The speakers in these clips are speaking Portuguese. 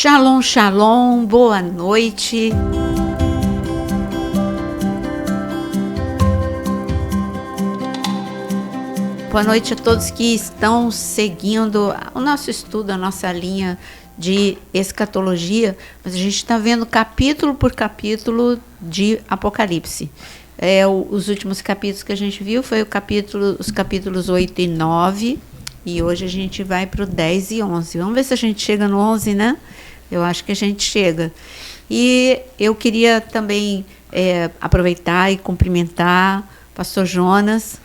Shalom, shalom, boa noite. Boa noite a todos que estão seguindo o nosso estudo, a nossa linha de escatologia, mas a gente está vendo capítulo por capítulo de Apocalipse. Os últimos capítulos que a gente viu foi os capítulos 8 e 9, e hoje a gente vai para o 10 e 11. Vamos ver se a gente chega no 11, né? Eu acho que a gente chega. E eu queria também aproveitar e cumprimentar pastor Jonas.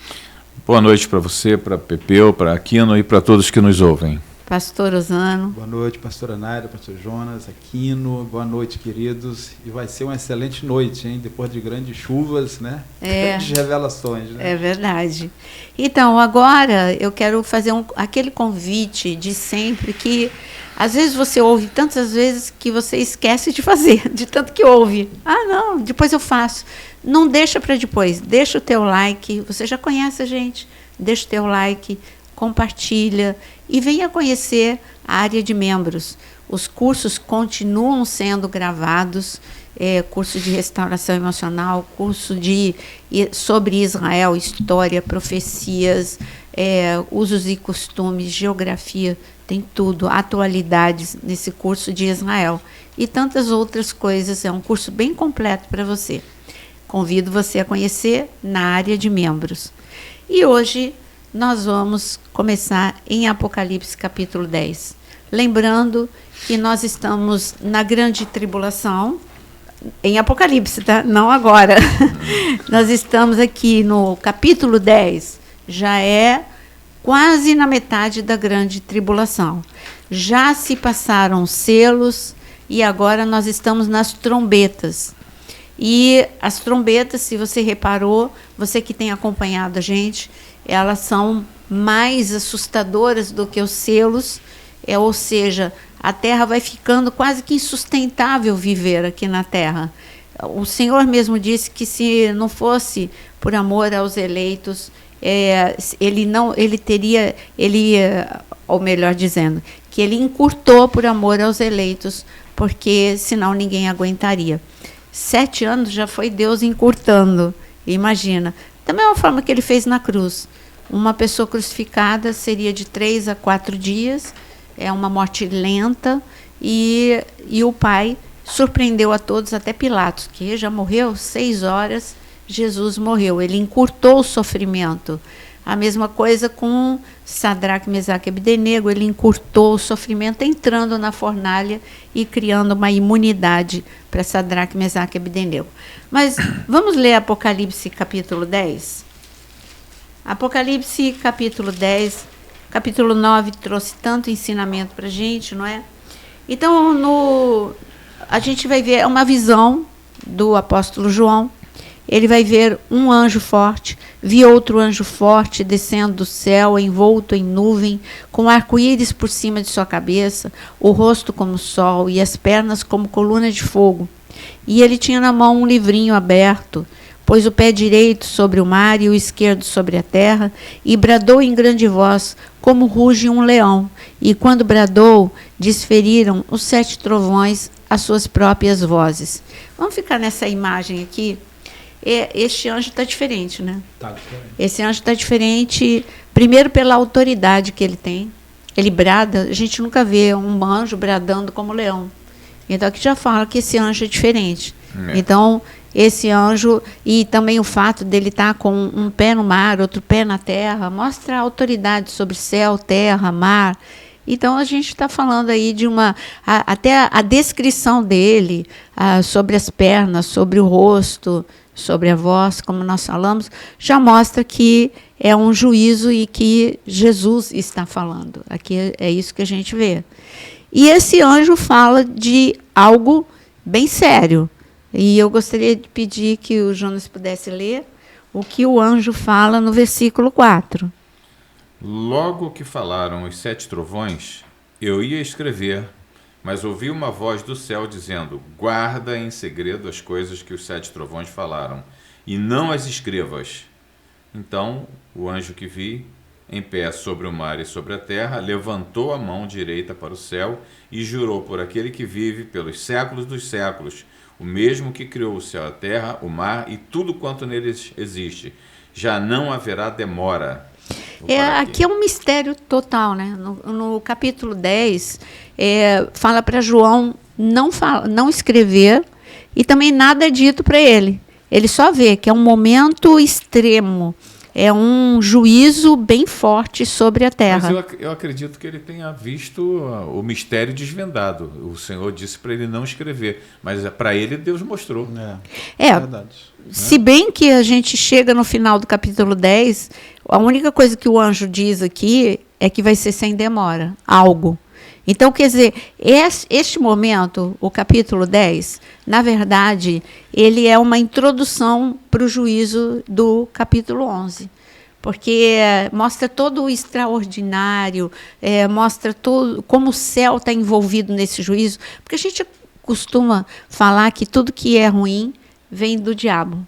Boa noite para você, para Pepeu, para Aquino e para todos que nos ouvem. Pastor Osano. Boa noite, pastora Naira, pastor Jonas, Aquino. Boa noite, queridos. E vai ser uma excelente noite, hein? Depois de grandes chuvas, né? Grandes revelações, né? É verdade. Então, agora eu quero fazer aquele convite de sempre que às vezes você ouve tantas vezes que você esquece de fazer, de tanto que ouve. Ah, não, depois eu faço. Não deixa para depois. Deixa o teu like. Você já conhece a gente. Deixa o teu like, compartilha e venha conhecer a área de membros. Os cursos continuam sendo gravados, curso de restauração emocional, curso sobre Israel, história, profecias, usos e costumes, geografia, tem tudo, atualidades nesse curso de Israel e tantas outras coisas. É um curso bem completo para você. Convido você a conhecer na área de membros. E hoje nós vamos começar em Apocalipse capítulo 10. Lembrando que nós estamos na grande tribulação, em Apocalipse, tá? Não agora. Nós estamos aqui no capítulo 10, já é quase na metade da grande tribulação. Já se passaram selos e agora nós estamos nas trombetas. E as trombetas, se você reparou, você que tem acompanhado a gente, elas são mais assustadoras do que os selos, ou seja, a terra vai ficando quase que insustentável viver aqui na terra. O Senhor mesmo disse que se não fosse por amor aos eleitos, ou melhor dizendo, que ele encurtou por amor aos eleitos, porque senão ninguém aguentaria. 7 anos já foi Deus encurtando, imagina. Da mesma forma que ele fez na cruz. Uma pessoa crucificada seria de 3 a 4 dias, é uma morte lenta, e o Pai surpreendeu a todos, até Pilatos, que já morreu 6 horas, Jesus morreu, ele encurtou o sofrimento. A mesma coisa com Sadraque, Mesaque e Abdenego, ele encurtou o sofrimento entrando na fornalha e criando uma imunidade para Sadraque, Mesaque e Abdenego. Mas vamos ler Apocalipse capítulo 10? Apocalipse capítulo 10, capítulo 9 trouxe tanto ensinamento para a gente, não é? Então, a gente vai ver uma visão do apóstolo João. Ele vai ver um anjo forte, vi outro anjo forte descendo do céu, envolto em nuvem, com arco-íris por cima de sua cabeça, o rosto como sol e as pernas como coluna de fogo. E ele tinha na mão um livrinho aberto, pôs o pé direito sobre o mar e o esquerdo sobre a terra, e bradou em grande voz, como ruge um leão. E quando bradou, desferiram os 7 trovões as suas próprias vozes. Vamos ficar nessa imagem aqui. Este anjo está diferente, né? Tá diferente. Esse anjo está diferente, primeiro pela autoridade que ele tem. Ele brada, a gente nunca vê um anjo bradando como leão. Então aqui já fala que esse anjo é diferente. Então, esse anjo, e também o fato dele estar com um pé no mar, outro pé na terra, mostra a autoridade sobre céu, terra, mar. Então, a gente está falando aí de até a descrição dele, sobre as pernas, sobre o rosto, sobre a voz, como nós falamos, já mostra que é um juízo e que Jesus está falando. Aqui é isso que a gente vê. E esse anjo fala de algo bem sério. E eu gostaria de pedir que o Jonas pudesse ler o que o anjo fala no versículo 4. Logo que falaram os 7 trovões, eu ia escrever, mas ouvi uma voz do céu dizendo: guarda em segredo as coisas que os 7 trovões falaram, e não as escrevas. Então o anjo que vi em pé sobre o mar e sobre a terra, levantou a mão direita para o céu e jurou por aquele que vive pelos séculos dos séculos, o mesmo que criou o céu, a terra, o mar e tudo quanto neles existe. Já não haverá demora. Aqui é um mistério total, né? No capítulo 10, fala para João não escrever e também nada é dito para ele. Ele só vê que é um momento extremo, é um juízo bem forte sobre a terra. Mas eu acredito que ele tenha visto o mistério desvendado. O Senhor disse para ele não escrever, mas para ele Deus mostrou. É verdade. Se bem que a gente chega no final do capítulo 10, a única coisa que o anjo diz aqui é que vai ser sem demora, algo. Então, quer dizer, este momento, o capítulo 10, na verdade, ele é uma introdução para o juízo do capítulo 11. Porque mostra todo o extraordinário, mostra todo, como o céu está envolvido nesse juízo. Porque a gente costuma falar que tudo que é ruim vem do diabo.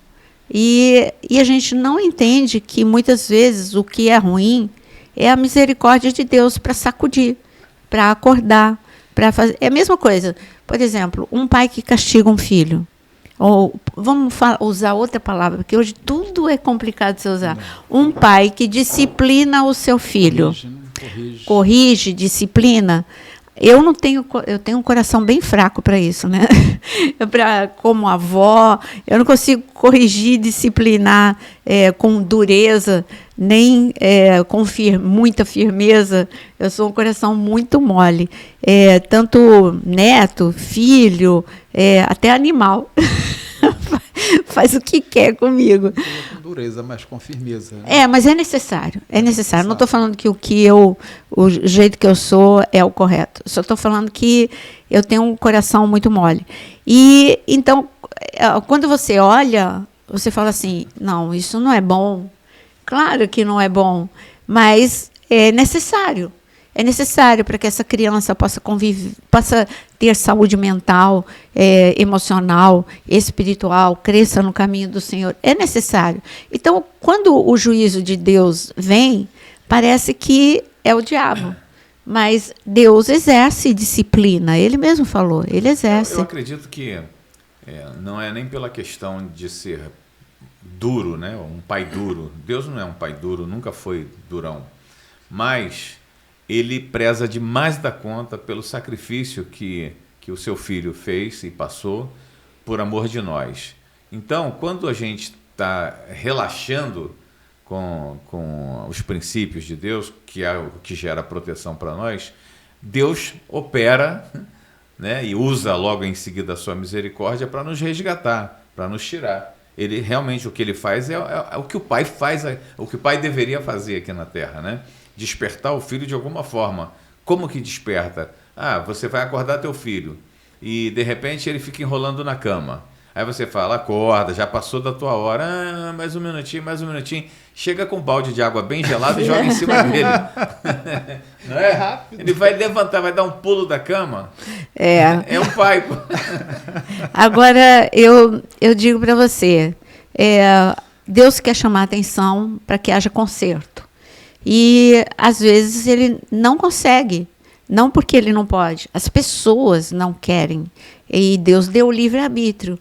E a gente não entende que, muitas vezes, o que é ruim é a misericórdia de Deus para sacudir, para acordar, para fazer. É a mesma coisa. Por exemplo, um pai que castiga um filho. Ou vamos usar outra palavra, porque hoje tudo é complicado de se usar. Um pai que disciplina o seu filho. Corrige, disciplina. Eu tenho um coração bem fraco para isso, né? Como avó, eu não consigo corrigir, disciplinar com dureza, nem com muita firmeza. Eu sou um coração muito mole. Tanto neto, filho, até animal. Faz o que quer comigo. Com dureza, mas com firmeza. Né? Mas é necessário. É necessário. Não estou falando que o jeito que eu sou é o correto. Só estou falando que eu tenho um coração muito mole. E então, quando você olha, você fala assim, não, isso não é bom. Claro que não é bom, mas é necessário. É necessário para que essa criança possa conviver, possa ter saúde mental, emocional, espiritual, cresça no caminho do Senhor. É necessário. Então, quando o juízo de Deus vem, parece que é o diabo. Mas Deus exerce disciplina. Ele mesmo falou, ele exerce. Eu acredito que não é nem pela questão de ser duro, né? Um pai duro. Deus não é um pai duro, nunca foi durão. Mas ele preza demais da conta pelo sacrifício que o seu filho fez e passou por amor de nós. Então, quando a gente está relaxando com os princípios de Deus, que é o que gera proteção para nós, Deus opera, né, e usa logo em seguida a sua misericórdia para nos resgatar, para nos tirar. Ele realmente, o que ele faz é o que o pai faz, o que o pai deveria fazer aqui na Terra, né? Despertar o filho de alguma forma. Como que desperta? Você vai acordar teu filho e de repente ele fica enrolando na cama. Aí você fala, acorda, já passou da tua hora, mais um minutinho. Chega com um balde de água bem gelada e joga em cima dele. Não é? Rápido. Ele vai levantar, vai dar um pulo da cama. É um pai. Agora, eu digo para você, Deus quer chamar a atenção para que haja conserto. E, às vezes, ele não consegue. Não porque ele não pode. As pessoas não querem. E Deus deu o livre-arbítrio.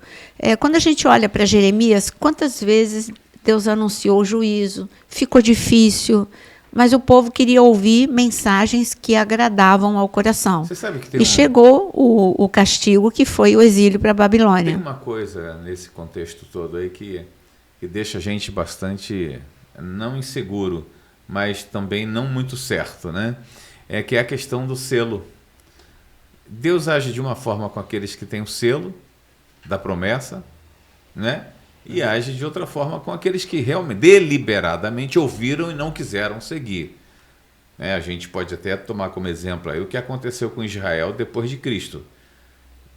Quando a gente olha para Jeremias, quantas vezes Deus anunciou o juízo? Ficou difícil. Mas o povo queria ouvir mensagens que agradavam ao coração. Você sabe que chegou o castigo, que foi o exílio para a Babilônia. Tem uma coisa nesse contexto todo aí que deixa a gente bastante, não inseguro, mas também não muito certo, né? Que é a questão do selo. Deus age de uma forma com aqueles que têm o selo da promessa, né? E age de outra forma com aqueles que realmente, deliberadamente, ouviram e não quiseram seguir. A gente pode até tomar como exemplo aí o que aconteceu com Israel depois de Cristo.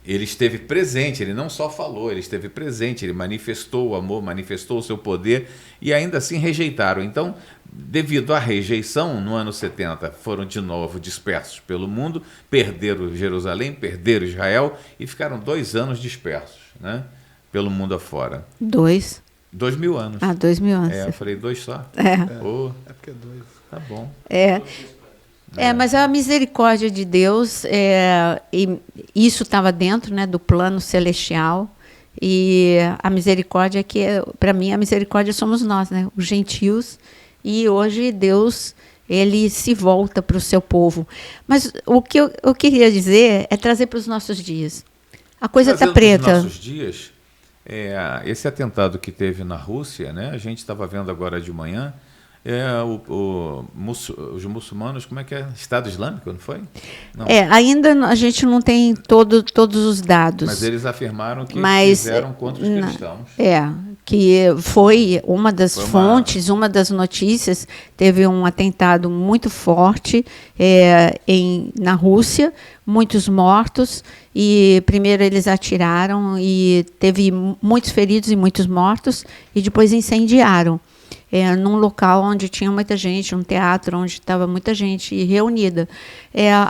Ele esteve presente, ele não só falou, ele esteve presente, ele manifestou o amor, manifestou o seu poder e ainda assim rejeitaram. Então, devido à rejeição, no ano 70, foram de novo dispersos pelo mundo, perderam Jerusalém, perderam Israel e ficaram 2 anos dispersos, né, pelo mundo afora. 2? 2000 anos. 2000 anos. Eu falei 2 só? É porque é 2. Tá bom. Mas a misericórdia de Deus, e isso estava dentro, né, do plano celestial. E a misericórdia, para mim, a misericórdia somos nós, né, os gentios. E hoje Deus, ele se volta para o seu povo. Mas o que eu queria dizer é trazer para os nossos dias. A coisa está preta. Para os nossos dias, esse atentado que teve na Rússia, né, a gente estava vendo agora de manhã, os muçulmanos, como é que é? Estado Islâmico, não foi? Não. Ainda a gente não tem todos os dados. Mas eles afirmaram que fizeram contra os cristãos. Que foi uma das fontes, uma das notícias, teve um atentado muito forte na Rússia, muitos mortos, e primeiro eles atiraram e teve muitos feridos e muitos mortos, e depois incendiaram. Num local onde tinha muita gente, um teatro onde estava muita gente reunida.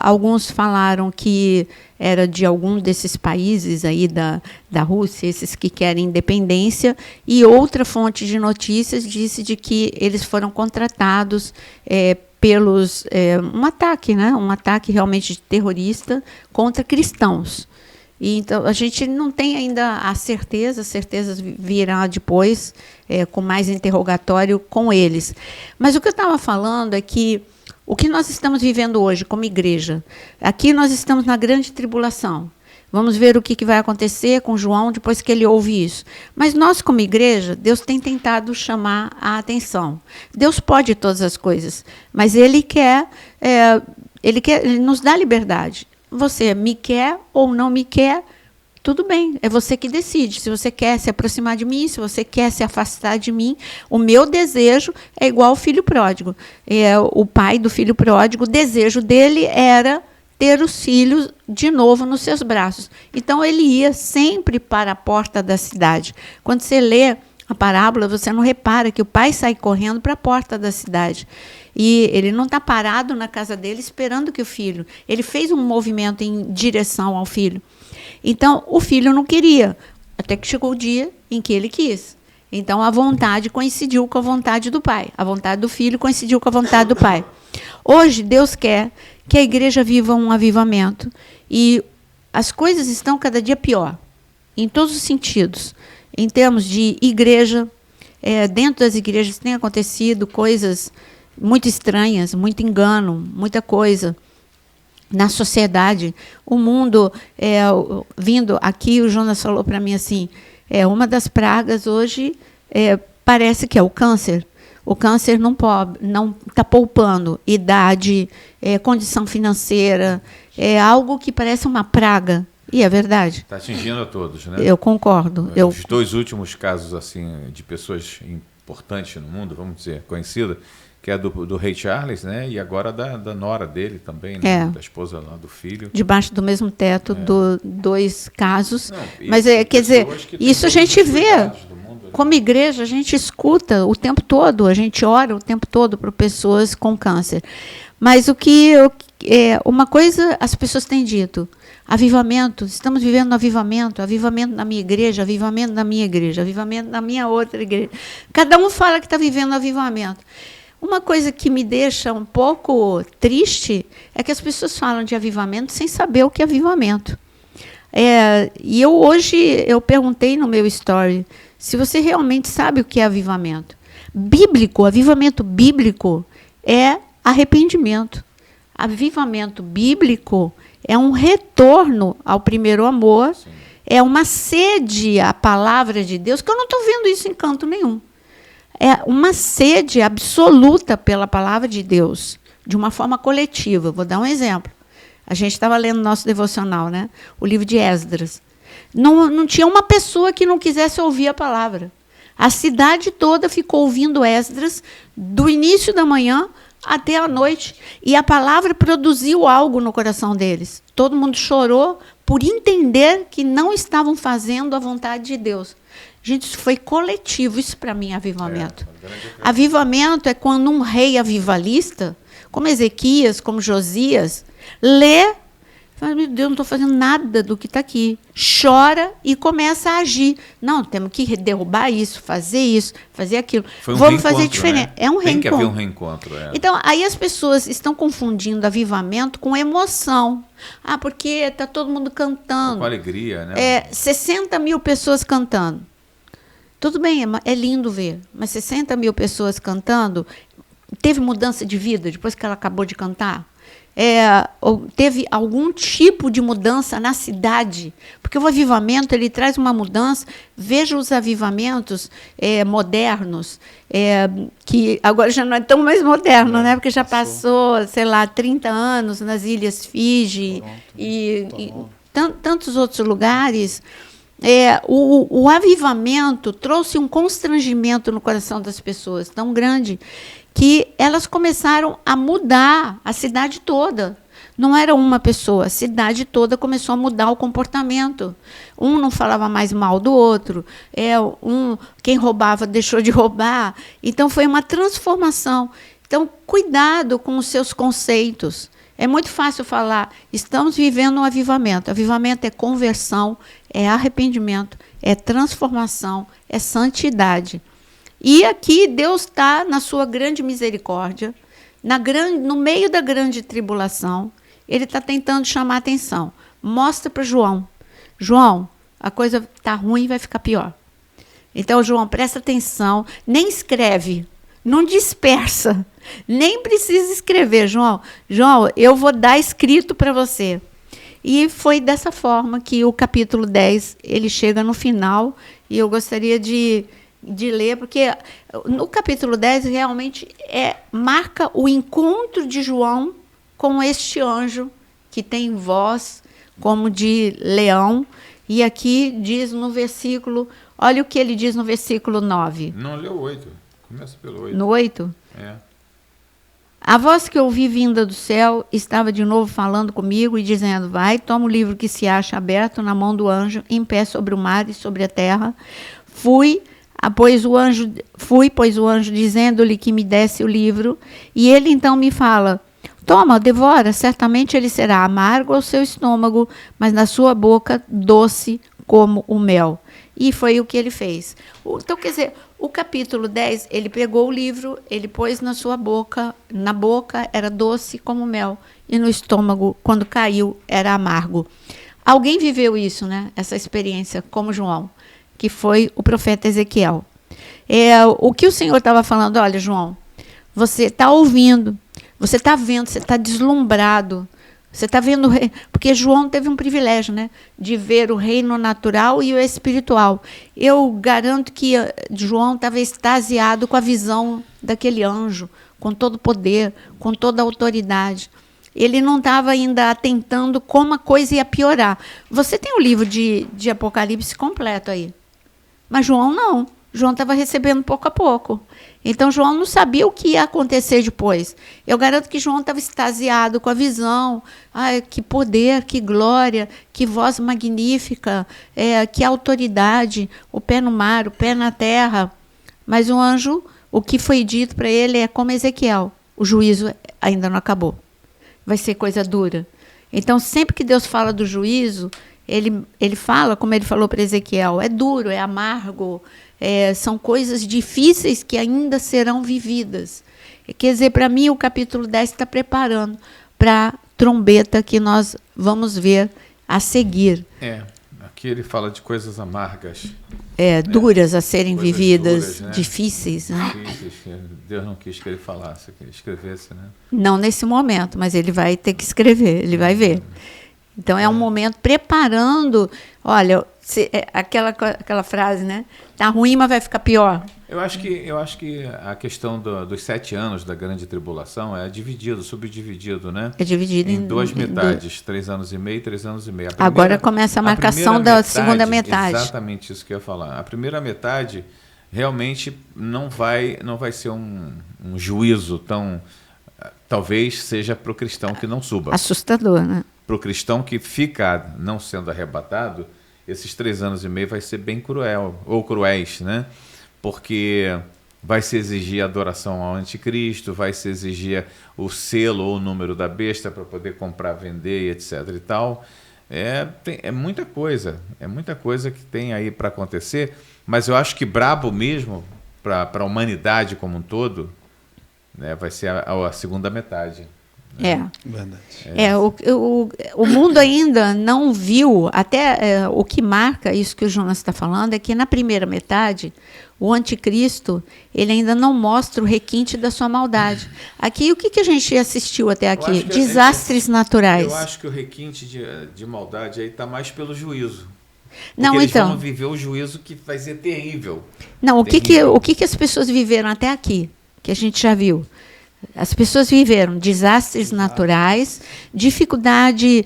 Alguns falaram que era de algum desses países aí da Rússia, esses que querem independência, e outra fonte de notícias disse de que eles foram contratados pelos um ataque realmente terrorista contra cristãos. E, então, a gente não tem ainda a certeza, as certezas virão depois, com mais interrogatório com eles. Mas o que eu estava falando é que o que nós estamos vivendo hoje como igreja, aqui nós estamos na grande tribulação. Vamos ver o que vai acontecer com João depois que ele ouve isso. Mas nós, como igreja, Deus tem tentado chamar a atenção. Deus pode todas as coisas, mas Ele nos dá liberdade. Você me quer ou não me quer, tudo bem, é você que decide. Se você quer se aproximar de mim, se você quer se afastar de mim, o meu desejo é igual ao filho pródigo. O pai do filho pródigo, o desejo dele era ter os filhos de novo nos seus braços. Então, ele ia sempre para a porta da cidade. Quando você lê a parábola, você não repara que o pai sai correndo para a porta da cidade. E ele não está parado na casa dele esperando que o filho... Ele fez um movimento em direção ao filho. Então, o filho não queria, até que chegou o dia em que ele quis. Então, a vontade coincidiu com a vontade do pai. A vontade do filho coincidiu com a vontade do pai. Hoje, Deus quer que a igreja viva um avivamento. E as coisas estão cada dia pior, em todos os sentidos. Em termos de igreja, dentro das igrejas tem acontecido coisas muito estranhas, muito engano, muita coisa. Na sociedade, o mundo, vindo aqui, o Jonas falou para mim assim, uma das pragas hoje parece que é o câncer. O câncer não está poupando idade, condição financeira, é algo que parece uma praga. E é verdade. Está atingindo a todos, né? Eu concordo. Os dois últimos casos assim de pessoas importantes no mundo, vamos dizer, conhecidas, que é do rei Charles, né? E agora da nora dele também, né? Da esposa lá do filho. Debaixo do mesmo teto, dois casos. Não, mas quer dizer, isso a gente vê. Mundo, né? Como igreja, a gente escuta o tempo todo, a gente ora o tempo todo para pessoas com câncer. Mas uma coisa as pessoas têm dito: avivamento, estamos vivendo avivamento na minha igreja, avivamento na minha igreja, avivamento na minha outra igreja. Cada um fala que está vivendo avivamento. Uma coisa que me deixa um pouco triste é que as pessoas falam de avivamento sem saber o que é avivamento. E hoje eu perguntei no meu story se você realmente sabe o que é avivamento. Avivamento bíblico é arrependimento. Avivamento bíblico é um retorno ao primeiro amor, sim. É uma sede à palavra de Deus, que eu não estou vendo isso em canto nenhum. É uma sede absoluta pela palavra de Deus, de uma forma coletiva. Vou dar um exemplo. A gente estava lendo nosso devocional, né? O livro de Esdras. Não tinha uma pessoa que não quisesse ouvir a palavra. A cidade toda ficou ouvindo Esdras do início da manhã até a noite. E a palavra produziu algo no coração deles. Todo mundo chorou por entender que não estavam fazendo a vontade de Deus. Gente, isso foi coletivo. Isso, para mim, é avivamento. Avivamento é quando um rei avivalista, como Ezequias, como Josias, lê Fala, meu Deus, não estou fazendo nada do que está aqui. Chora e começa a agir. Não, temos que derrubar isso, fazer aquilo. Vamos fazer diferente. Né? É um reencontro. Tem que haver um reencontro. Então, aí as pessoas estão confundindo avivamento com emoção. Porque está todo mundo cantando. Com alegria, né? 60 mil pessoas cantando. Tudo bem, é lindo ver, mas 60 mil pessoas cantando, teve mudança de vida depois que ela acabou de cantar? Teve algum tipo de mudança na cidade? Porque o avivamento, ele traz uma mudança. Veja os avivamentos modernos, que agora já não é tão mais moderno, né? Porque já passou, sei lá, 30 anos nas Ilhas Fiji e tantos outros lugares. O avivamento trouxe um constrangimento no coração das pessoas tão grande que elas começaram a mudar a cidade toda. Não era uma pessoa, a cidade toda começou a mudar o comportamento. Um não falava mais mal do outro, quem roubava deixou de roubar. Então, foi uma transformação. Então, cuidado com os seus conceitos. É muito fácil falar, estamos vivendo um avivamento. Avivamento é conversão, é arrependimento, é transformação, é santidade. E aqui Deus está na sua grande misericórdia, no meio da grande tribulação, ele está tentando chamar a atenção. Mostra para João. João, a coisa está ruim e vai ficar pior. Então, João, presta atenção, nem escreve, não dispersa, nem precisa escrever, João. João, eu vou dar escrito para você. E foi dessa forma que o capítulo 10, ele chega no final, e eu gostaria de ler, porque no capítulo 10 realmente marca o encontro de João com este anjo que tem voz como de leão. E aqui diz no versículo, olha o que ele diz no versículo 9. Não, leu o 8, começa pelo 8. No 8? A voz que ouvi vinda do céu estava de novo falando comigo e dizendo, vai, toma o livro que se acha aberto na mão do anjo, em pé sobre o mar e sobre a terra. Pois o anjo dizendo-lhe que me desse o livro, e ele então me fala, toma, devora, certamente ele será amargo ao seu estômago, mas na sua boca doce como o mel. E foi o que ele fez. Então, quer dizer, o capítulo 10, ele pegou o livro, ele pôs na sua boca, na boca era doce como mel, e no estômago, quando caiu, era amargo. Alguém viveu isso, né? Essa experiência, como João, que foi o profeta Ezequiel. O que o Senhor estava falando, olha, João, você está ouvindo, você está vendo, você está deslumbrado, você está vendo, porque João teve um privilégio, né, de ver o reino natural e o espiritual. Eu garanto que João estava extasiado com a visão daquele anjo, com todo o poder, com toda a autoridade. Ele não estava ainda atentando como a coisa ia piorar. Você tem o livro de Apocalipse completo aí. Mas João não. João estava recebendo pouco a pouco. Então, João não sabia o que ia acontecer depois. Eu garanto que João estava extasiado com a visão. Ai, que poder, que glória, que voz magnífica, que autoridade, o pé no mar, o pé na terra. Mas o anjo, o que foi dito para ele é como Ezequiel. O juízo ainda não acabou. Vai ser coisa dura. Então, sempre que Deus fala do juízo, ele fala, como ele falou para Ezequiel, é duro, é amargo, são coisas difíceis que ainda serão vividas. Quer dizer, para mim, o capítulo 10 está preparando para a trombeta que nós vamos ver a seguir. Aqui ele fala de coisas amargas. Duras a serem coisas vividas, duras, né? Difíceis. Né? Difíceis. Deus não quis que ele falasse, que ele escrevesse. Né? Não nesse momento, mas ele vai ter que escrever, ele vai ver. Então, é um momento preparando. Olha, aquela frase, né? Tá ruim, mas vai ficar pior. Eu acho que a questão dos 7 anos da grande tribulação é subdividido, né? É dividido em 2 metades, 3 anos e meio e 3 anos e meio. Agora começa a marcação da segunda metade. Exatamente isso que eu ia falar. A primeira metade realmente não vai ser um juízo tão... Talvez seja para o cristão que não suba. Assustador, né? Para o cristão que fica não sendo arrebatado, esses 3 anos e meio vai ser bem cruel, ou cruéis, né? Porque vai se exigir adoração ao anticristo, vai se exigir o selo ou o número da besta para poder comprar, vender, etc. e tal. É muita coisa que tem aí para acontecer, mas eu acho que brabo mesmo para a humanidade como um todo, né, vai ser a segunda metade. Verdade. O mundo ainda não viu, até o que marca isso que o Jonas está falando é que na primeira metade o anticristo ele ainda não mostra o requinte da sua maldade. Aqui, o que a gente assistiu até aqui? Desastres naturais. Eu acho que o requinte de maldade aí está mais pelo juízo. Não, eles então, vão viver o juízo que vai ser terrível. Não, o que as pessoas viveram até aqui, que a gente já viu? As pessoas viveram desastres naturais, dificuldade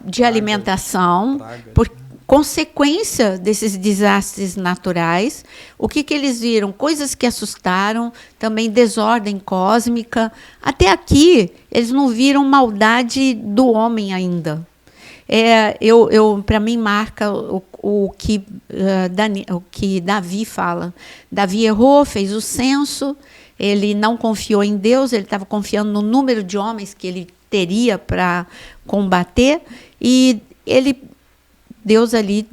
de alimentação, por consequência desses desastres naturais. O que eles viram? Coisas que assustaram, também desordem cósmica. Até aqui, eles não viram maldade do homem ainda. Para mim, marca o que Davi fala. Davi errou, fez o censo, ele não confiou em Deus, ele estava confiando no número de homens que ele teria para combater, e Deus ali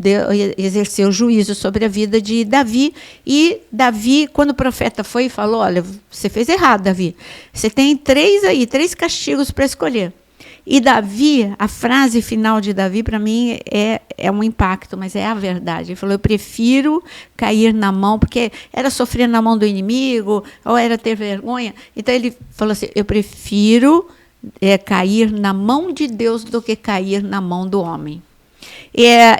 exerceu juízo sobre a vida de Davi. E Davi, quando o profeta foi e falou, olha, você fez errado, Davi. Você tem três castigos para escolher. E Davi, a frase final de Davi, para mim, é um impacto, mas é a verdade. Ele falou, eu prefiro cair na mão, porque era sofrer na mão do inimigo, ou era ter vergonha. Então ele falou assim, eu prefiro cair na mão de Deus do que cair na mão do homem.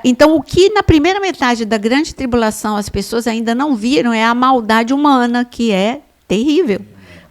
Então, o que na primeira metade da grande tribulação as pessoas ainda não viram é a maldade humana, que é terrível.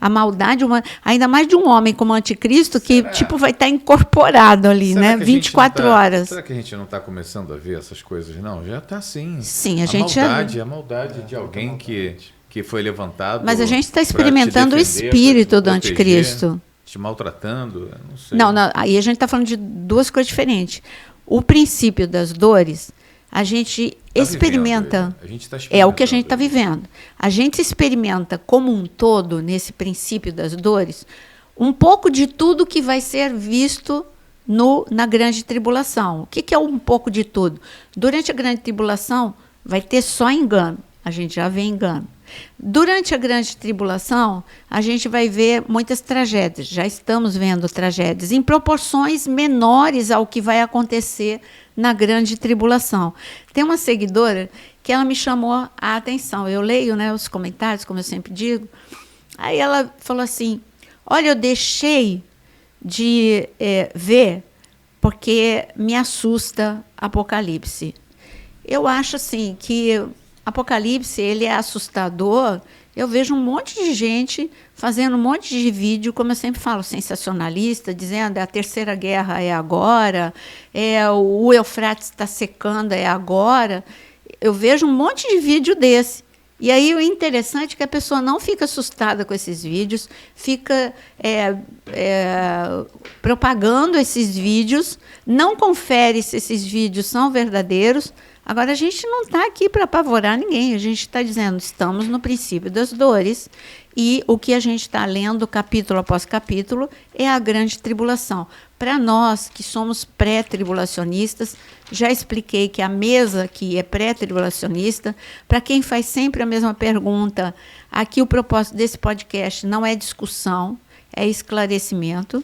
A maldade humana, ainda mais de um homem como anticristo, que vai estar incorporado ali, né? 24 horas. Será que a gente não está começando a ver essas coisas? Não, já está sim. Sim, a maldade de alguém que foi levantado. Mas a gente está experimentando o espírito do anticristo. Te maltratando, não sei. Não, aí a gente está falando de duas coisas diferentes. O princípio das dores, a gente experimenta, é o que a gente está vivendo. A gente experimenta como um todo, nesse princípio das dores, um pouco de tudo que vai ser visto na grande tribulação. O que é um pouco de tudo? Durante a grande tribulação, vai ter só engano. A gente já vê engano. Durante a grande tribulação, a gente vai ver muitas tragédias. Já estamos vendo tragédias em proporções menores ao que vai acontecer na grande tribulação. Tem uma seguidora que ela me chamou a atenção. Eu leio, né, os comentários, como eu sempre digo. Aí ela falou assim, olha, eu deixei de ver porque me assusta Apocalipse. Eu acho assim que Apocalipse, ele é assustador. Eu vejo um monte de gente fazendo um monte de vídeo, como eu sempre falo, sensacionalista, dizendo a terceira guerra é agora, o Eufrates está secando, é agora. Eu vejo um monte de vídeo desse. E aí o interessante é que a pessoa não fica assustada com esses vídeos, fica propagando esses vídeos, não confere se esses vídeos são verdadeiros. Agora, a gente não está aqui para apavorar ninguém, a gente está dizendo, estamos no princípio das dores, e o que a gente está lendo, capítulo após capítulo, é a grande tribulação. Para nós, que somos pré-tribulacionistas, já expliquei que a mesa que é pré-tribulacionista, para quem faz sempre a mesma pergunta, aqui o propósito desse podcast não é discussão, é esclarecimento.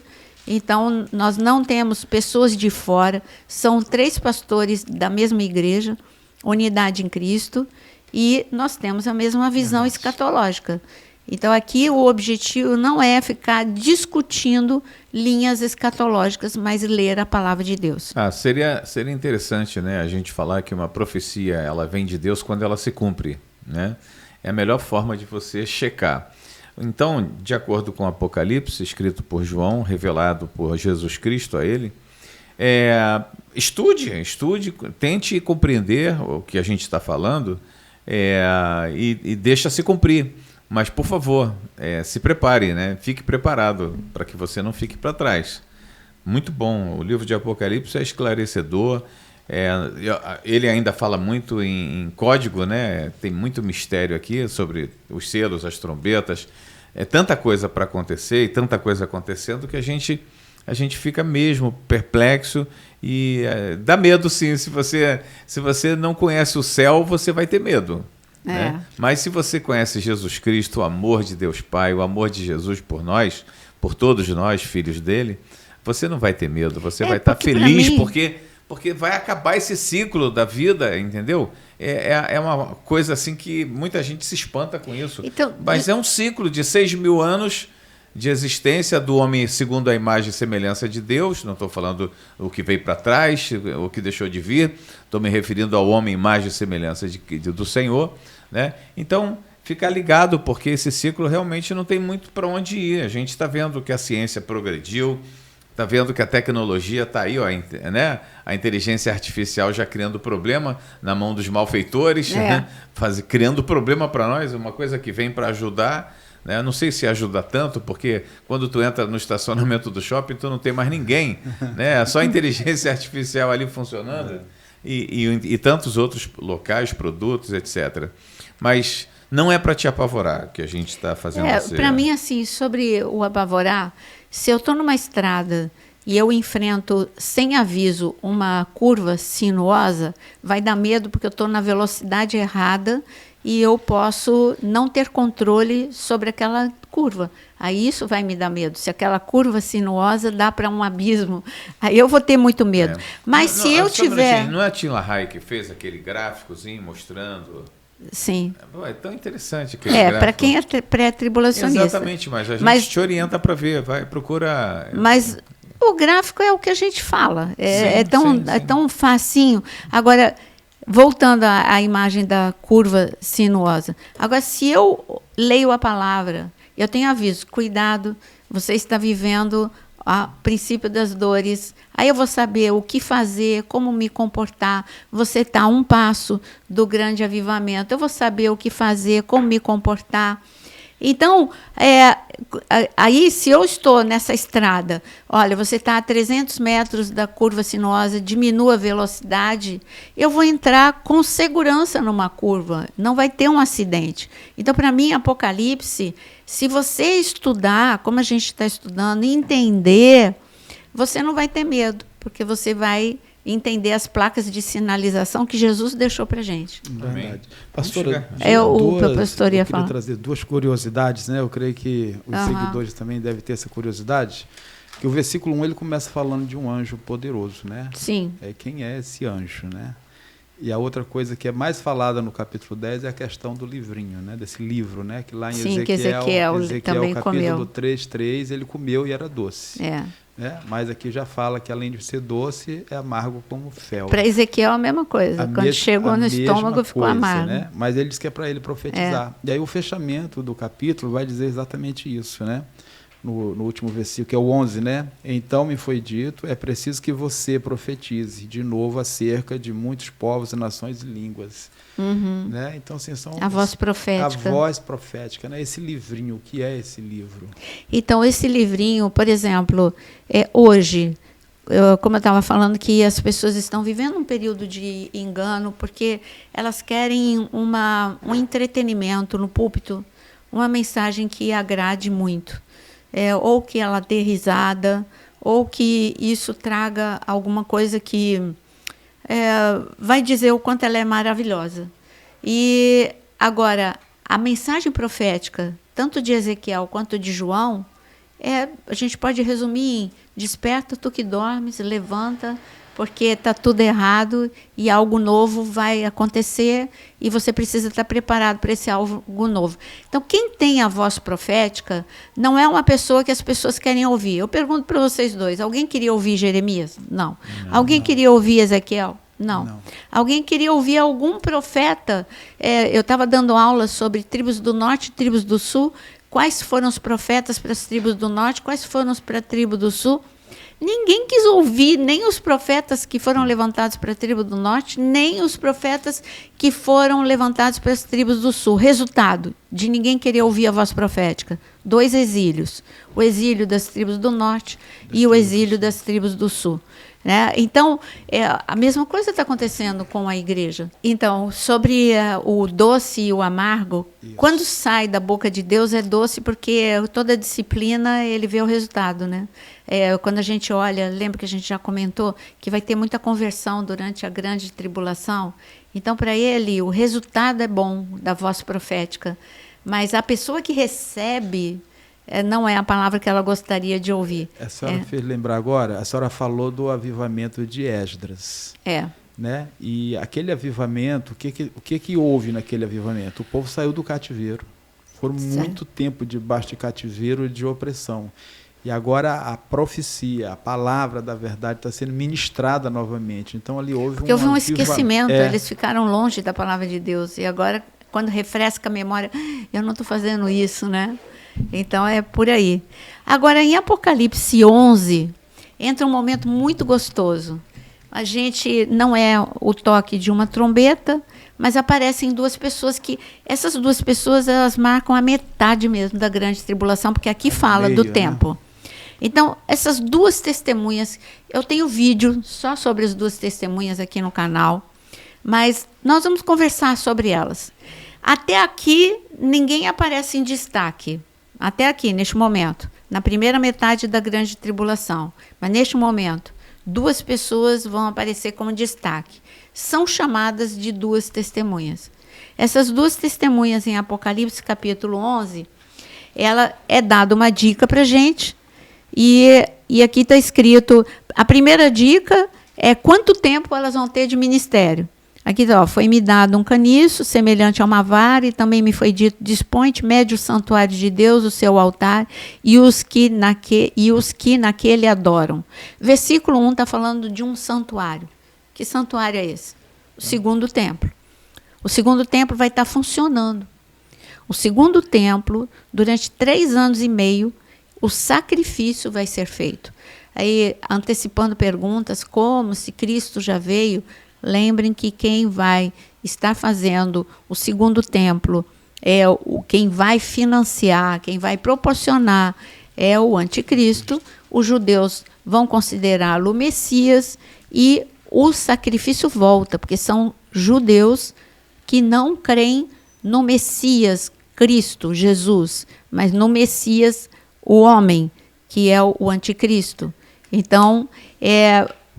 Então, nós não temos pessoas de fora, são 3 pastores da mesma igreja, unidade em Cristo, e nós temos a mesma visão escatológica. Então, aqui o objetivo não é ficar discutindo linhas escatológicas, mas ler a palavra de Deus. Seria interessante, né, a gente falar que uma profecia ela vem de Deus quando ela se cumpre, né? É a melhor forma de você checar. Então, de acordo com o Apocalipse, escrito por João, revelado por Jesus Cristo a ele, estude, tente compreender o que a gente está falando e deixa se cumprir. Mas, por favor, se prepare, né? Fique preparado para que você não fique para trás. Muito bom. O livro de Apocalipse é esclarecedor, Ele ainda fala muito em código, né? Tem muito mistério aqui sobre os selos, as trombetas. É tanta coisa para acontecer e tanta coisa acontecendo que a gente fica mesmo perplexo e dá medo, sim. Se você não conhece o céu, você vai ter medo. Né? Mas se você conhece Jesus Cristo, o amor de Deus Pai, o amor de Jesus por nós, por todos nós, filhos dele, você não vai ter medo, você vai estar feliz porque vai acabar esse ciclo da vida, entendeu? É uma coisa assim que muita gente se espanta com isso. Então, mas é um ciclo de 6.000 anos de existência do homem segundo a imagem e semelhança de Deus. Não estou falando o que veio para trás, o que deixou de vir. Estou me referindo ao homem imagem e semelhança do Senhor. Né? Então, fica ligado, porque esse ciclo realmente não tem muito para onde ir. A gente está vendo que a ciência progrediu, está vendo que a tecnologia está aí, né? A inteligência artificial já criando problema na mão dos malfeitores, né? Criando problema para nós, uma coisa que vem para ajudar. Né? Não sei se ajuda tanto, porque quando tu entra no estacionamento do shopping, tu não tem mais ninguém. Né? Só a inteligência artificial ali funcionando e tantos outros locais, produtos, etc. Mas não é para te apavorar que a gente está fazendo Para mim, assim, sobre o apavorar, se eu estou numa estrada e eu enfrento sem aviso uma curva sinuosa, vai dar medo porque eu estou na velocidade errada e eu posso não ter controle sobre aquela curva. Aí isso vai me dar medo. Se aquela curva sinuosa dá para um abismo, aí eu vou ter muito medo. Mas se eu tiver... Não é a Tim LaHaye que fez aquele gráficozinho mostrando... Sim. É tão interessante aquele gráfico. Para quem é pré-tribulacionista. Exatamente, mas a gente te orienta para ver, procura... Mas o gráfico é o que a gente fala. É tão facinho. Agora... Voltando à imagem da curva sinuosa. Agora, se eu leio a palavra, eu tenho aviso, cuidado, você está vivendo o princípio das dores, aí eu vou saber o que fazer, como me comportar, você está a um passo do grande avivamento, eu vou saber o que fazer, como me comportar. Então, aí se eu estou nessa estrada, olha, você está a 300 metros da curva sinuosa, diminua a velocidade, eu vou entrar com segurança numa curva, não vai ter um acidente. Então, para mim, Apocalipse, se você estudar, como a gente está estudando, e entender, você não vai ter medo, porque você vai entender as placas de sinalização que Jesus deixou para a gente. Verdade. Pastora, o pastor ia falar. Eu queria trazer duas curiosidades, né? Eu creio que os seguidores também devem ter essa curiosidade. Que o versículo 1 ele começa falando de um anjo poderoso, né? Sim. Quem é esse anjo, né? E a outra coisa que é mais falada no capítulo 10 é a questão do livrinho, né? Desse livro, né? Que lá em Ezequiel também capítulo 3:3, ele comeu e era doce. Né? Mas aqui já fala que além de ser doce, é amargo como fel. Para Ezequiel a mesma coisa. Quando chegou no estômago, ficou amargo. Né? Mas ele diz que é para ele profetizar. E aí o fechamento do capítulo vai dizer exatamente isso, né? No último versículo, que é o 11, né? Então me foi dito, é preciso que você profetize de novo acerca de muitos povos, nações e línguas. Né? Então, assim, a voz profética. A voz profética, né? Esse livrinho, o que é esse livro? Então, esse livrinho, por exemplo, hoje, como eu estava falando, que as pessoas estão vivendo um período de engano, porque elas querem um entretenimento no púlpito, uma mensagem que agrade muito. Ou que ela dê risada, ou que isso traga alguma coisa que vai dizer o quanto ela é maravilhosa. E agora, a mensagem profética, tanto de Ezequiel quanto de João, a gente pode resumir em: desperta tu que dormes, levanta, porque está tudo errado e algo novo vai acontecer e você precisa estar preparado para esse algo novo. Então, quem tem a voz profética não é uma pessoa que as pessoas querem ouvir. Eu pergunto para vocês dois: alguém queria ouvir Jeremias? Não. Alguém queria ouvir Ezequiel? Não. Alguém queria ouvir algum profeta? Eu estava dando aula sobre tribos do norte e tribos do sul. Quais foram os profetas para as tribos do norte? Quais foram para a tribo do sul? Ninguém quis ouvir, nem os profetas que foram levantados para a tribo do norte, nem os profetas que foram levantados para as tribos do sul. Resultado de ninguém querer ouvir a voz profética: 2 exílios. O exílio das tribos do norte e o exílio das tribos do sul. Né? Então, a mesma coisa está acontecendo com a igreja. Então, sobre o doce e o amargo, quando sai da boca de Deus é doce porque toda disciplina ele vê o resultado. Né? Quando a gente olha, lembra que a gente já comentou que vai ter muita conversão durante a grande tribulação? Então, para ele, o resultado é bom da voz profética, mas a pessoa que recebe não é a palavra que ela gostaria de ouvir. A senhora fez lembrar agora, a senhora falou do avivamento de Esdras. Né? E aquele avivamento, o que houve naquele avivamento? O povo saiu do cativeiro. Foram muito tempo debaixo de cativeiro e de opressão. E agora a profecia, a palavra da verdade está sendo ministrada novamente. Então ali houve um esquecimento, eles ficaram longe da palavra de Deus. E agora, quando refresca a memória, eu não estou fazendo isso, né? Então é por aí. Agora, em Apocalipse 11, entra um momento muito gostoso. A gente não é o toque de uma trombeta, mas aparecem duas pessoas que... Essas duas pessoas, elas marcam a metade mesmo da grande tribulação, porque aqui fala do tempo. Então, essas duas testemunhas, eu tenho vídeo só sobre as duas testemunhas aqui no canal, mas nós vamos conversar sobre elas. Até aqui, ninguém aparece em destaque. Até aqui, neste momento, na primeira metade da grande tribulação. Mas, neste momento, duas pessoas vão aparecer como destaque. São chamadas de duas testemunhas. Essas duas testemunhas, em Apocalipse, capítulo 11, ela é dada uma dica para a gente. E aqui está escrito, a primeira dica é quanto tempo elas vão ter de ministério. Aqui está, foi-me dado um caniço semelhante a uma vara, e também me foi dito, dispõe-te, mede o santuário de Deus, o seu altar, e os que naquele adoram. Versículo 1 está falando de um santuário. Que santuário é esse? O segundo templo. O segundo templo vai estar funcionando. O segundo templo, durante 3 anos e meio, o sacrifício vai ser feito. Aí, antecipando perguntas, como se Cristo já veio... Lembrem que quem vai estar fazendo o segundo templo, quem vai financiar, quem vai proporcionar é o anticristo. Os judeus vão considerá-lo o Messias e o sacrifício volta, porque são judeus que não creem no Messias, Cristo, Jesus, mas no Messias, o homem, que é o anticristo. Então,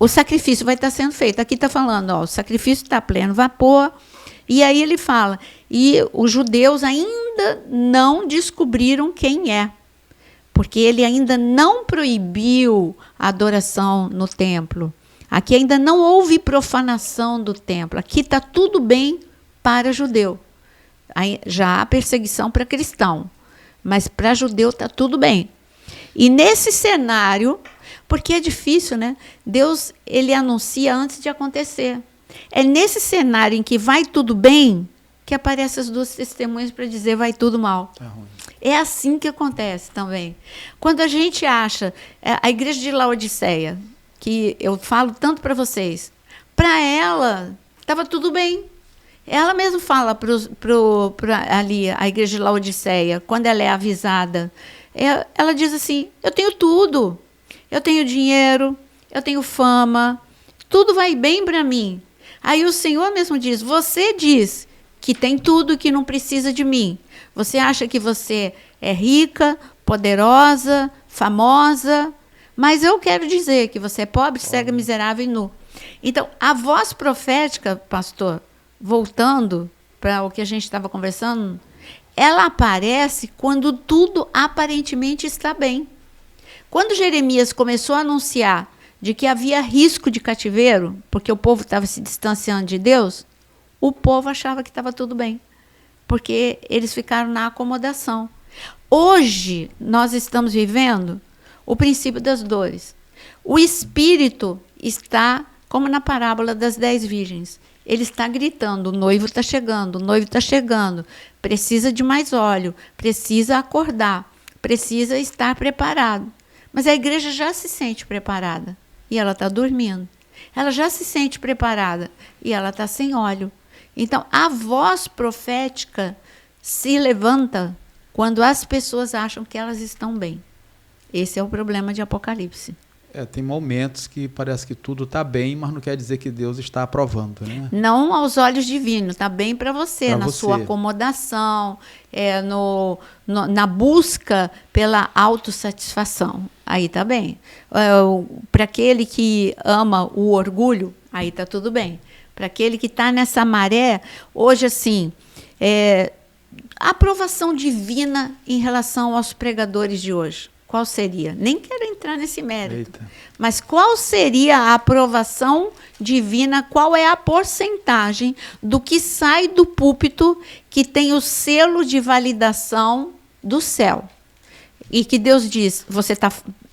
o sacrifício vai estar sendo feito. Aqui está falando, o sacrifício está a pleno vapor. E aí ele fala, e os judeus ainda não descobriram quem é, porque ele ainda não proibiu a adoração no templo. Aqui ainda não houve profanação do templo. Aqui está tudo bem para judeu. Aí já há perseguição para cristão, mas para judeu está tudo bem. E nesse cenário... Porque é difícil, né? Deus, ele anuncia antes de acontecer. É nesse cenário em que vai tudo bem que aparecem as duas testemunhas para dizer vai tudo mal. Tá ruim. É assim que acontece também. Quando a gente acha... A igreja de Laodiceia, que eu falo tanto para vocês, para ela estava tudo bem. Ela mesma fala para ali, a igreja de Laodiceia, quando ela é avisada, ela diz assim, eu tenho tudo. Eu tenho dinheiro, eu tenho fama, tudo vai bem para mim. Aí o Senhor mesmo diz, você diz que tem tudo e que não precisa de mim. Você acha que você é rica, poderosa, famosa, mas eu quero dizer que você é pobre, cega, miserável e nu. Então, a voz profética, pastor, voltando para o que a gente estava conversando, ela aparece quando tudo aparentemente está bem. Quando Jeremias começou a anunciar de que havia risco de cativeiro, porque o povo estava se distanciando de Deus, o povo achava que estava tudo bem, porque eles ficaram na acomodação. Hoje, nós estamos vivendo o princípio das dores. O Espírito está, como na parábola das 10 virgens, ele está gritando, o noivo está chegando, o noivo está chegando, precisa de mais óleo, precisa acordar, precisa estar preparado. Mas a igreja já se sente preparada e ela está dormindo. Ela já se sente preparada e ela está sem óleo. Então, a voz profética se levanta quando as pessoas acham que elas estão bem. Esse é o problema de Apocalipse. Tem momentos que parece que tudo está bem, mas não quer dizer que Deus está aprovando, né? Não aos olhos divinos, está bem para você, na você. sua acomodação, na busca pela autossatisfação. Aí está bem. Para aquele que ama o orgulho, aí está tudo bem. Para aquele que está nessa maré, hoje assim, a aprovação divina em relação aos pregadores de hoje. Qual seria? Nem quero entrar nesse mérito. Eita. Mas qual seria a aprovação divina? Qual é a porcentagem do que sai do púlpito que tem o selo de validação do céu? E que Deus diz, você está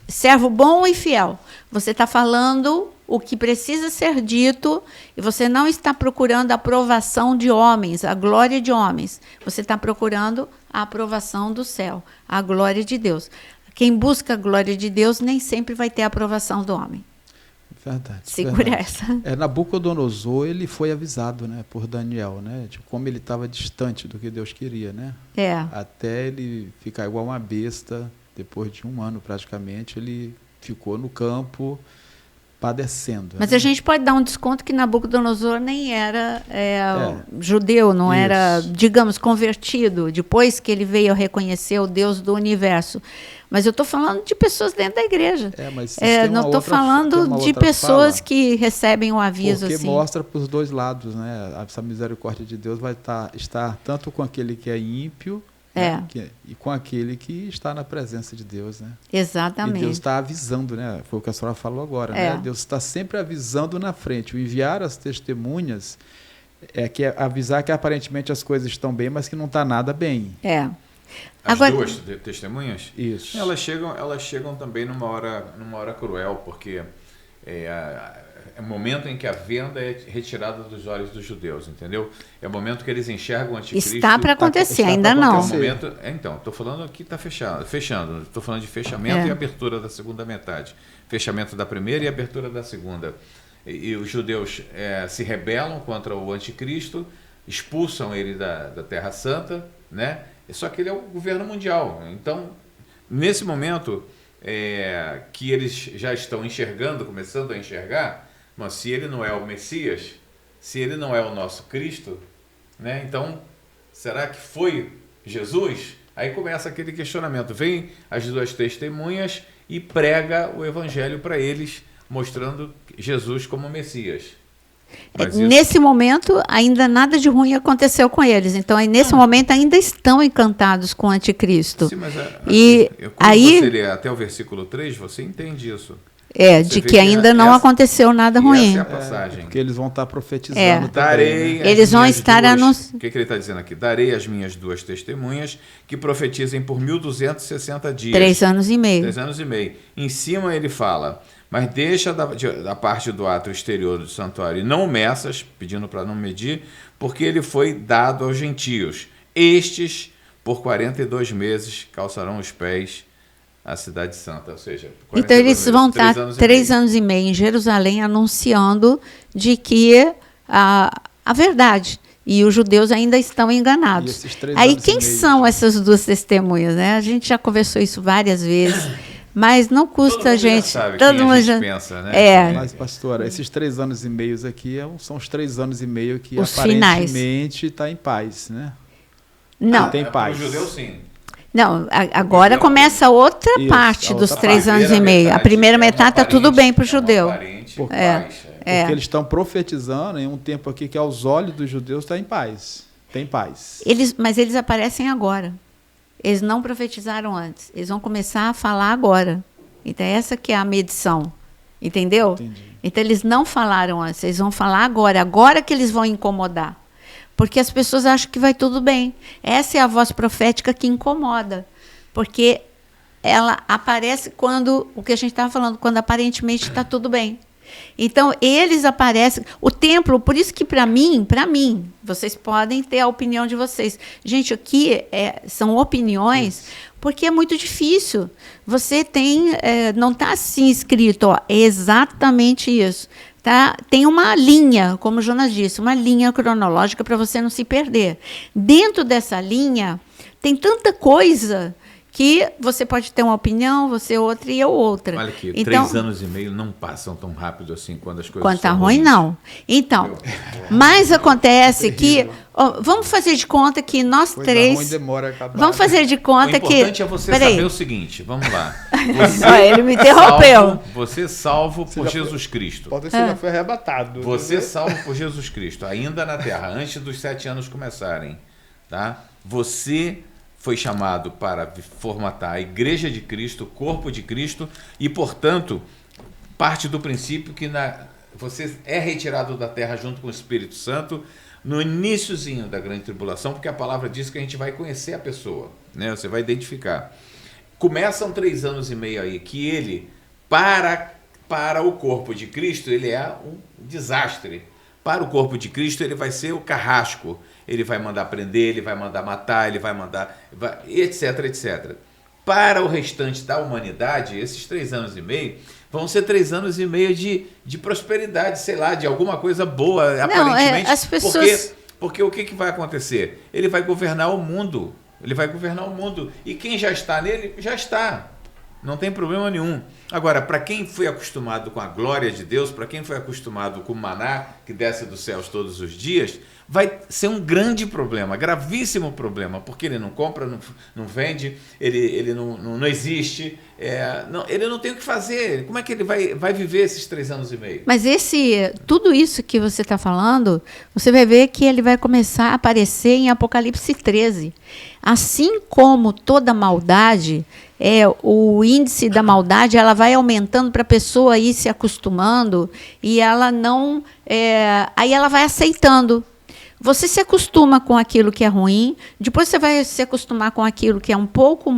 servo bom e fiel. Você está falando o que precisa ser dito e você não está procurando a aprovação de homens, a glória de homens. Você está procurando a aprovação do céu, a glória de Deus. Quem busca a glória de Deus nem sempre vai ter a aprovação do homem. Verdade. Segura essa. Nabucodonosor, ele foi avisado, né, por Daniel, né, de como ele estava distante do que Deus queria, né? Até ele ficar igual uma besta, depois de 1 ano praticamente, ele ficou no campo padecendo. Mas a gente pode dar um desconto que Nabucodonosor nem era judeu, não era, digamos, convertido, depois que ele veio a reconhecer o Deus do universo. Mas eu estou falando de pessoas dentro da igreja. Não estou falando de pessoas que recebem o aviso. Porque assim. Mostra para os dois lados, né? Essa misericórdia de Deus vai estar tanto com aquele que é ímpio, e com aquele que está na presença de Deus, né? Exatamente. E Deus está avisando, né? Foi o que a senhora falou agora, né? Deus está sempre avisando na frente. O enviar as testemunhas avisar que aparentemente as coisas estão bem, mas que não está nada bem. As duas testemunhas? Isso. Elas chegam também numa hora cruel, porque é o momento em que a venda é retirada dos olhos dos judeus, entendeu? É o momento que eles enxergam o anticristo. Está para acontecer, ainda não. Então, estou falando aqui, está fechando. Estou falando de fechamento e abertura da segunda metade. Fechamento da primeira e abertura da segunda. E os judeus se rebelam contra o anticristo, expulsam ele da Terra Santa, né? Só que ele é o governo mundial. Então, nesse momento que eles já estão enxergando, começando a enxergar, mas se ele não é o Messias, se ele não é o nosso Cristo, né? Então, será que foi Jesus? Aí começa aquele questionamento. Vem as duas testemunhas e prega o evangelho para eles, mostrando Jesus como Messias. Nesse momento, ainda nada de ruim aconteceu com eles. Então, nesse momento, ainda estão encantados com o anticristo. Sim, mas aí, você lê até o versículo 3, você entende isso. De que ainda não aconteceu nada ruim. Essa é a passagem. Porque eles vão estar profetizando também. Né? Eles vão estar anunciando. O que ele está dizendo aqui? Darei as minhas duas testemunhas que profetizem por 1.260 dias. 3 anos e meio. 3 anos e meio. Em cima ele fala... Mas deixa da parte do átrio exterior do santuário e não o meças, pedindo para não medir, porque ele foi dado aos gentios. Estes, por 42 meses, calçarão os pés à cidade santa. Ou seja, então eles vão estar 3 anos e meio em Jerusalém anunciando de que a verdade. E os judeus ainda estão enganados. Aí quem são essas duas testemunhas? Né? A gente já conversou isso várias vezes. Mas não custa a gente. Todo mundo já pensa, né? Mas, pastora, esses 3 anos e meio aqui são os 3 anos e meio que os aparentemente está em paz, né? Não. Tem paz. O judeu, sim. Não, agora começa outra parte dos 3 anos e meio. A primeira metade está tudo bem para o judeu. Porque eles estão profetizando em um tempo aqui que aos olhos dos judeus está em paz. Tem paz. Mas eles aparecem agora. Eles não profetizaram antes. Eles vão começar a falar agora. Então, essa que é a medição. Entendeu? Entendi. Então, eles não falaram antes. Eles vão falar agora. Agora que eles vão incomodar. Porque as pessoas acham que vai tudo bem. Essa é a voz profética que incomoda. Porque ela aparece quando, o que a gente estava falando, quando aparentemente está tudo bem. Então, eles aparecem... O templo, por isso que para mim, vocês podem ter a opinião de vocês. Gente, aqui são opiniões, porque é muito difícil. Você não está assim escrito, é exatamente isso. Tá? Tem uma linha, como o Jonas disse, uma linha cronológica para você não se perder. Dentro dessa linha, tem tanta coisa que você pode ter uma opinião, você outra e eu outra. Olha aqui, então, 3 anos e meio não passam tão rápido assim quando as coisas quando tá são ruim, ruins. não. Então, mas acontece que... vamos fazer de conta que nós Coisa três... ruim demora a acabar. Vamos fazer de O conta que... importante é você Peraí. saber o seguinte, vamos lá. Ele me interrompeu. Você salvo por já foi- Jesus Cristo. Pode ser que já foi arrebatado. Você salvo por Jesus Cristo, ainda na terra, antes dos 7 anos começarem. Tá? Você foi chamado para formatar a igreja de Cristo, o corpo de Cristo, e, portanto, parte do princípio que você é retirado da terra junto com o Espírito Santo no iniciozinho da grande tribulação, porque a palavra diz que a gente vai conhecer a pessoa, né? Você vai identificar. Começam 3 anos e meio aí que ele, para o corpo de Cristo, ele é um desastre. Para o corpo de Cristo, ele vai ser o carrasco. Ele vai mandar prender, ele vai mandar matar, ele vai mandar... etc, etc. Para o restante da humanidade, esses 3 anos e meio vão ser 3 anos e meio de prosperidade, sei lá, de alguma coisa boa, aparentemente. As pessoas... Porque o que vai acontecer? Ele vai governar o mundo. Ele vai governar o mundo. E quem já está nele, já está. Não tem problema nenhum. Agora, para quem foi acostumado com a glória de Deus, para quem foi acostumado com o maná que desce dos céus todos os dias, vai ser um grande problema, gravíssimo problema, porque ele não compra, não vende, ele não existe, ele não tem o que fazer. Como é que ele vai viver esses 3 anos e meio? Mas tudo isso que você está falando, você vai ver que ele vai começar a aparecer em Apocalipse 13. Assim como toda maldade, o índice da maldade, ela vai aumentando para a pessoa ir se acostumando e ela não... aí ela vai aceitando. Você se acostuma com aquilo que é ruim, depois você vai se acostumar com aquilo que é um pouco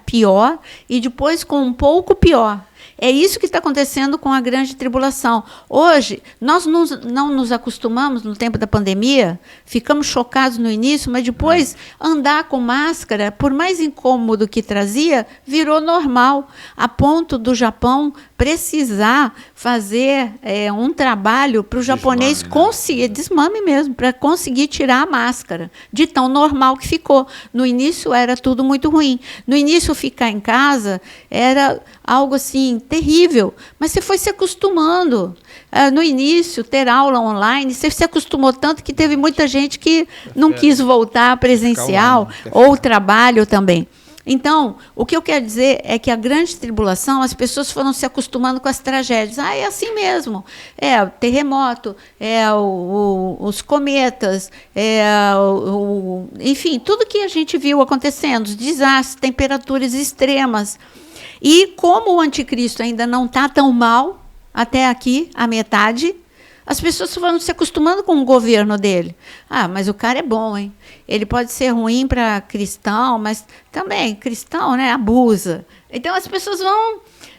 pior e depois com um pouco pior. É isso que está acontecendo com a grande tribulação. Hoje, nós não nos acostumamos no tempo da pandemia, ficamos chocados no início, mas depois andar com máscara, por mais incômodo que trazia, virou normal, a ponto do Japão precisar fazer um trabalho para o japonês conseguir, desmame mesmo, para conseguir tirar a máscara, de tão normal que ficou. No início era tudo muito ruim. No início, ficar em casa era algo assim terrível, mas você foi se acostumando. No início, ter aula online, você se acostumou tanto que teve muita gente que não quis voltar presencial, ou trabalho também. Então, o que eu quero dizer é que a grande tribulação, as pessoas foram se acostumando com as tragédias. É assim mesmo. O terremoto, os cometas, enfim, tudo que a gente viu acontecendo, os desastres, temperaturas extremas. E como o anticristo ainda não está tão mal, até aqui, a metade, as pessoas foram se acostumando com o governo dele. Mas o cara é bom, hein? Ele pode ser ruim para cristão, mas também cristão, né, abusa. Então as pessoas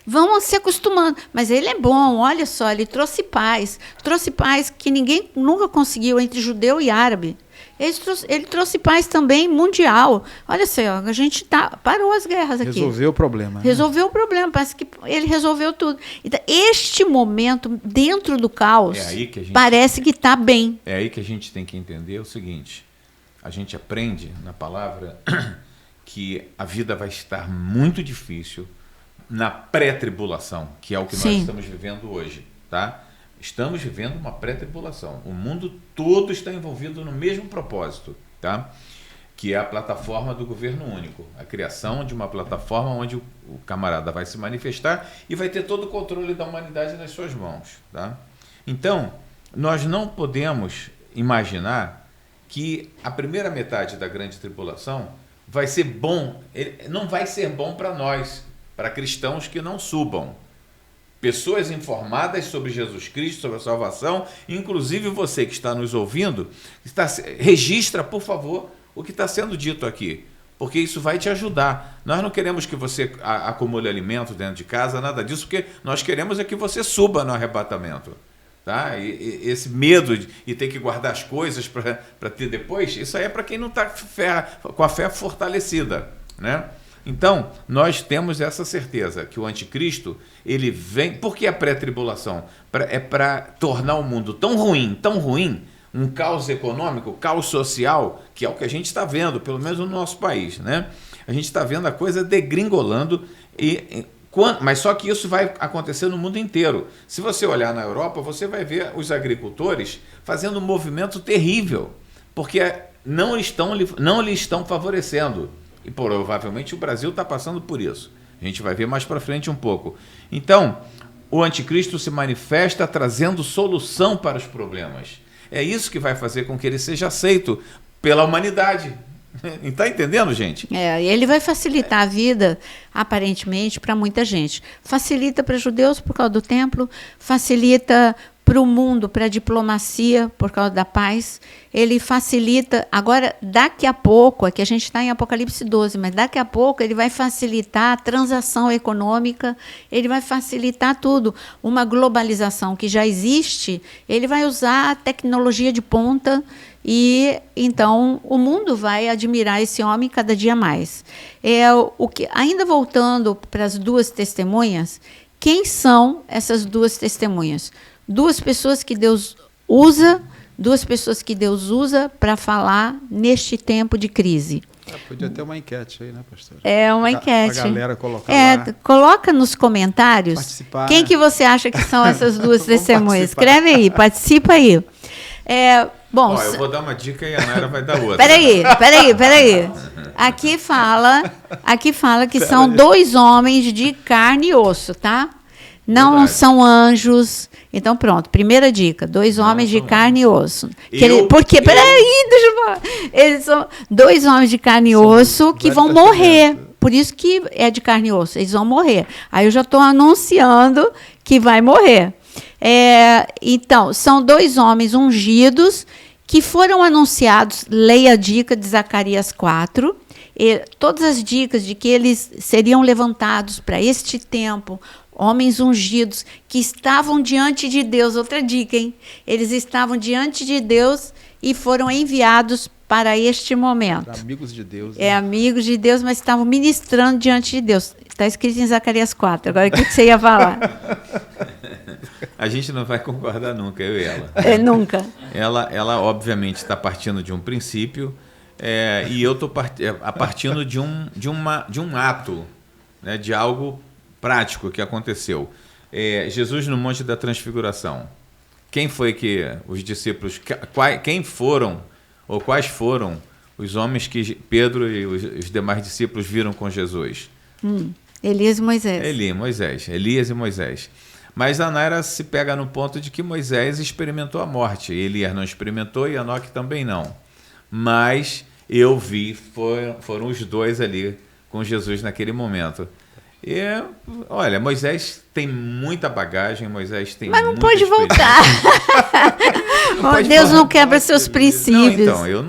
vão se acostumando. Mas ele é bom, olha só, ele trouxe paz que ninguém nunca conseguiu entre judeu e árabe. Ele trouxe paz também mundial. Olha só, a gente parou as guerras aqui. Resolveu o problema. Resolveu o problema, parece que ele resolveu tudo. Então, este momento, dentro do caos, parece que está bem. É aí que a gente tem que entender o seguinte: a gente aprende na palavra que a vida vai estar muito difícil na pré-tribulação, que é o que nós estamos vivendo hoje, tá? Estamos vivendo uma pré-tribulação. O mundo todo está envolvido no mesmo propósito, tá? Que é a plataforma do governo único. A criação de uma plataforma onde o camarada vai se manifestar e vai ter todo o controle da humanidade nas suas mãos, tá? Então, nós não podemos imaginar que a primeira metade da grande tribulação vai ser bom. Não vai ser bom para nós, para cristãos que não subam. Pessoas informadas sobre Jesus Cristo, sobre a salvação, inclusive você que está nos ouvindo, registra, por favor, o que está sendo dito aqui, porque isso vai te ajudar. Nós não queremos que você acumule alimento dentro de casa, nada disso, porque nós queremos é que você suba no arrebatamento. Tá? E esse medo de ter que guardar as coisas para ter depois, isso aí é para quem não está com a fé fortalecida, né? Então, nós temos essa certeza que o anticristo, ele vem... Por que a pré-tribulação? É para tornar o mundo tão ruim, um caos econômico, caos social, que é o que a gente está vendo, pelo menos no nosso país, né? A gente está vendo a coisa degringolando, mas só que isso vai acontecer no mundo inteiro. Se você olhar na Europa, você vai ver os agricultores fazendo um movimento terrível, porque não lhe estão favorecendo. E provavelmente o Brasil está passando por isso. A gente vai ver mais para frente um pouco. Então, o anticristo se manifesta trazendo solução para os problemas. É isso que vai fazer com que ele seja aceito pela humanidade. Está entendendo, gente? Ele vai facilitar a vida, aparentemente, para muita gente. Facilita para os judeus por causa do templo, facilita para o mundo, para a diplomacia, por causa da paz. Ele facilita. Agora, daqui a pouco, aqui a gente está em Apocalipse 12, mas daqui a pouco ele vai facilitar a transação econômica, ele vai facilitar tudo. Uma globalização que já existe, ele vai usar a tecnologia de ponta. E então o mundo vai admirar esse homem cada dia mais. Ainda voltando para as duas testemunhas, quem são essas duas testemunhas? Duas pessoas que Deus usa para falar neste tempo de crise. Podia ter uma enquete aí, né, pastor? Uma enquete. A galera coloca lá. Coloca nos comentários participar, quem que você acha que são essas duas testemunhas. Escreve aí, participa aí. Bom, eu vou dar uma dica e a Nara vai dar outra. Peraí. Aqui fala que são dois homens de carne e osso, tá? Não Verdade. São anjos. Então, pronto. Primeira dica. Dois homens de carne e osso. Peraí, deixa eu falar. Eles são dois homens de carne e osso que vão morrer. Por isso que é de carne e osso. Eles vão morrer. Aí eu já estou anunciando que vai morrer. Então, são dois homens ungidos que foram anunciados, leia a dica de Zacarias 4, todas as dicas de que eles seriam levantados para este tempo, homens ungidos que estavam diante de Deus. Outra dica, hein? Eles estavam diante de Deus e foram enviados para este momento. Para amigos de Deus. Né? Amigos de Deus, mas estavam ministrando diante de Deus. Está escrito em Zacarias 4. Agora, o que você ia falar? A gente não vai concordar nunca, eu e ela. Nunca. Ela obviamente, está partindo de um princípio e eu estou partindo de um ato, né, de algo prático que aconteceu. Jesus no Monte da Transfiguração. Quem foi que os discípulos... quais foram os homens que Pedro e os demais discípulos viram com Jesus? Elias e Moisés. Elias e Moisés. Mas a Naira se pega no ponto de que Moisés experimentou a morte. Elias não experimentou e Enoque também não. Mas eu vi, foram os dois ali com Jesus naquele momento. E, olha, Moisés tem muita bagagem, Moisés tem muita experiência. Mas não pode voltar. Deus não quebra seus princípios. Não, então, eu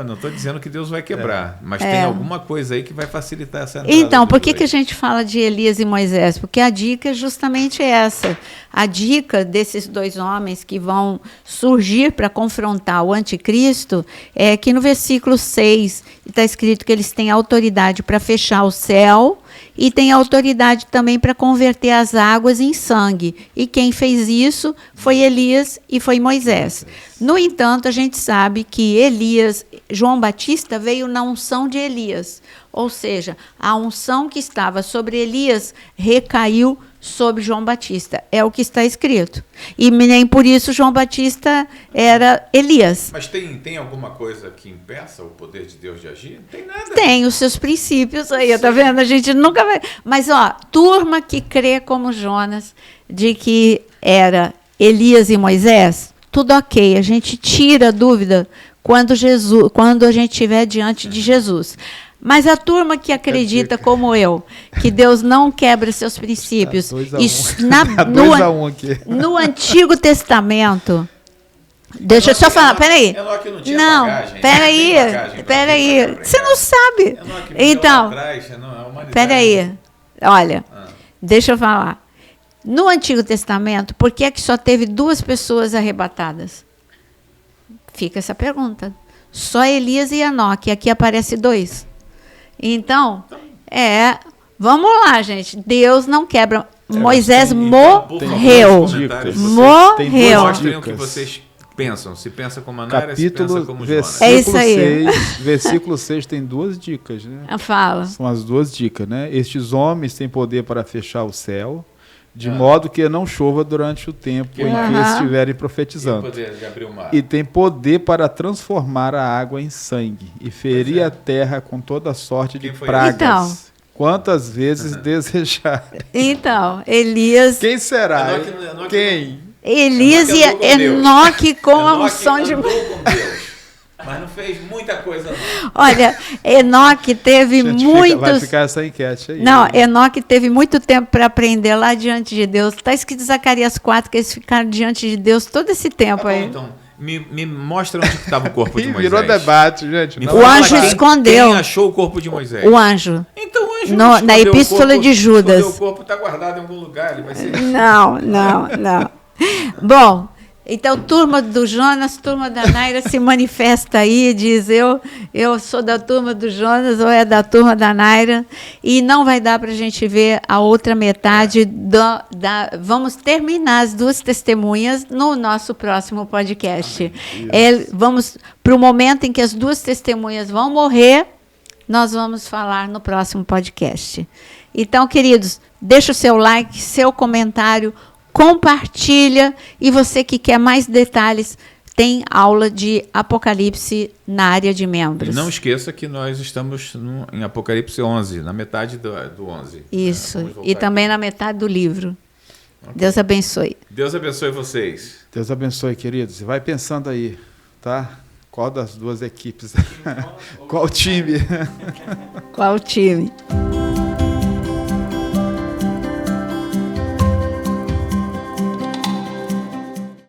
não tô dizendo que Deus vai quebrar, mas tem alguma coisa aí que vai facilitar essa entrada. Então, por que a gente fala de Elias e Moisés? Porque a dica é justamente essa. A dica desses dois homens que vão surgir para confrontar o anticristo é que no versículo 6 está escrito que eles têm autoridade para fechar o céu e tem autoridade também para converter as águas em sangue. E quem fez isso foi Elias e foi Moisés. No entanto, a gente sabe que João Batista veio na unção de Elias. Ou seja, a unção que estava sobre Elias recaiu sobre João Batista. É o que está escrito. E nem por isso João Batista era Elias. Mas tem alguma coisa que impeça o poder de Deus de agir? Não tem nada. Tem os seus princípios aí, tá vendo? A gente nunca vai... Mas, turma que crê como Jonas, de que era Elias e Moisés, tudo ok. A gente tira a dúvida quando a gente estiver diante de Jesus. Mas a turma que acredita, como eu, que Deus não quebra seus princípios, no Antigo Testamento, deixa eu só falar, peraí. Não, peraí. Você não sabe. Então, peraí. Olha, deixa eu falar. No Antigo Testamento, por que é que só teve 2 pessoas arrebatadas? Fica essa pergunta. Só Elias e Enoque, aqui aparece 2. Então, vamos lá, gente. Deus não quebra. Moisés morreu. Morreu. Tem Mostrem o que vocês pensam? Se pensa como a Naira, se pensa Capítulo, como Jonas. É isso aí. Versículo 6 tem 2 dicas, né? Fala. São as 2 dicas, né? Estes homens têm poder para fechar o céu, de modo que não chova durante o tempo em que estiverem profetizando. Tem poder de abrir o mar. E tem poder para transformar a água em sangue e ferir a terra com toda sorte de pragas. Então. Quantas vezes desejar. Então, Elias... Quem será? Enoque Quem? Elias e Enoque com a unção de... com Deus, mas não fez muita coisa não. Olha, Enoque teve Vai ficar essa enquete aí. Não, Enoque teve muito tempo para aprender lá diante de Deus. Está escrito em Zacarias 4 que eles ficaram diante de Deus todo esse tempo aí. Então, me mostra onde estava o corpo de Moisés. Virou debate, gente. O anjo escondeu. Quem achou o corpo de Moisés? O anjo. Então o anjo Na epístola de Judas. O corpo está guardado em algum lugar, ele vai ser... Não. Bom, então, turma do Jonas, turma da Naira se manifesta aí e diz, eu sou da turma do Jonas ou é da turma da Naira, e não vai dar para a gente ver a outra metade vamos terminar as 2 testemunhas no nosso próximo podcast. Vamos para o momento em que as 2 testemunhas vão morrer, nós vamos falar no próximo podcast. Então, queridos, deixa o seu like, seu comentário, compartilha, e você que quer mais detalhes, tem aula de Apocalipse na área de membros. E não esqueça que nós estamos em Apocalipse 11, na metade do 11. Isso, e também na metade do livro. Okay. Deus abençoe. Deus abençoe vocês. Deus abençoe, queridos. Vai pensando aí, tá? Qual das 2 equipes? Qual time? Qual time?